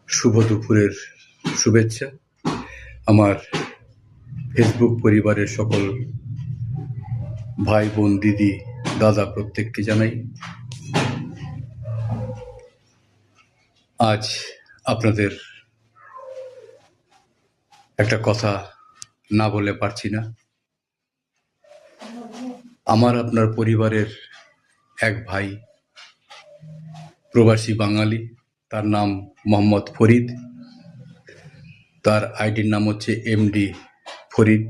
শুভ দুপুরের শুভেচ্ছা আমার ফেসবুক পরিবারের সকল ভাই বোন দিদি দাদা প্রত্যেককে জানাই। আজ আপনাদের একটা কথা না বলে পারছি না। আমার আপনার পরিবারের এক ভাই প্রবাসী বাঙালি, তার নাম মোহাম্মদ ফরিদ। তার আইডির নাম হচ্ছে এমডি ফরিদ।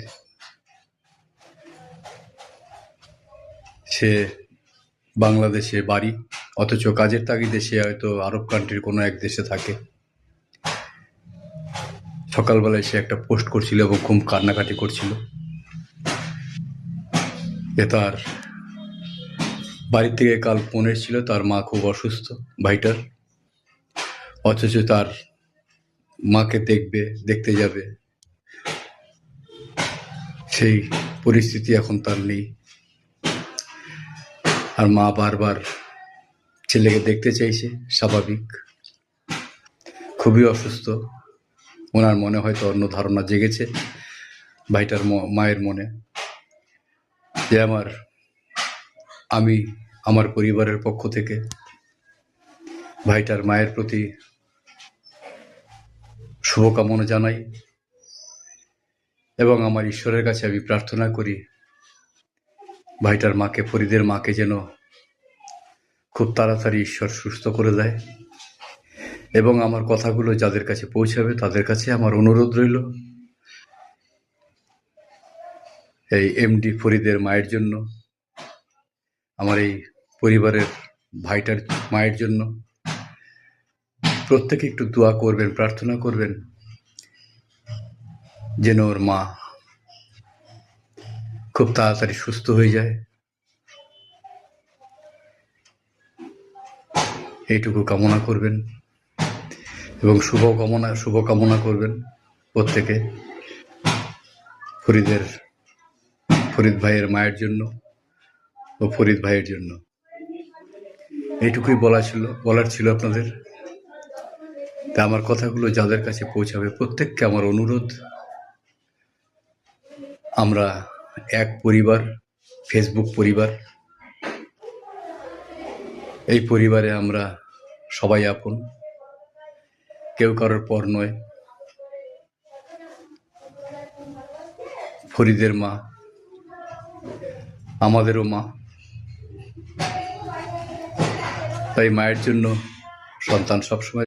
সে বাংলাদেশে বাড়ি, অথচ কাজের তাগিদে সে হয়তো আরব কান্ট্রির কোনো এক দেশে থাকে। সকালবেলায় সে একটা পোস্ট করছিল এবং খুব কান্নাকাটি করছিল যে তার বাড়ির থেকে কাল ফোন এসেছিল, তার মা খুব অসুস্থ ভাইটার, অথচ তার মাকে দেখতে যাবে সেই পরিস্থিতি এখন তার নেই। আর মা বারবার ছেলেকে দেখতে চাইছে, স্বাভাবিক, খুবই অসুস্থ। ওনার মনে হয়তো অন্য ধারণা জেগেছে ভাইটার মায়ের মনে যে আমি আমার পরিবারের পক্ষ থেকে ভাইটার মায়ের প্রতি শুভকামনা জানাই এবং আমার ঈশ্বরের কাছে আমি প্রার্থনা করি ভাইটার মাকে, ফরিদের মাকে যেন খুব তাড়াতাড়ি ঈশ্বর সুস্থ করে দেয়। এবং আমার কথাগুলো যাদের কাছে পৌঁছাবে তাদের কাছে আমার অনুরোধ রইল এই এমডি ফরিদের মায়ের জন্য, আমার এই পরিবারের ভাইটার মায়ের জন্য প্রত্যেকে একটু দোয়া করবেন, প্রার্থনা করবেন যেন ওর মা খুব তাড়াতাড়ি সুস্থ হয়ে যায়। এইটুকু কামনা করবেন এবং শুভকামনা করবেন প্রত্যেকে ফরিদ ভাইয়ের মায়ের জন্য ও ফরিদ ভাইয়ের জন্য। এইটুকুই বলার ছিল আপনাদের। তা আমার কথাগুলো যাদের কাছে পৌঁছাবে প্রত্যেককে আমার অনুরোধ, আমরা এক পরিবার, ফেসবুক পরিবার। এই পরিবারে আমরা সবাই আপন, কেউ কারোর পর নয়। ফরিদের মা আমাদেরও মা, তাই মায়ের জন্য সন্তান সবসময়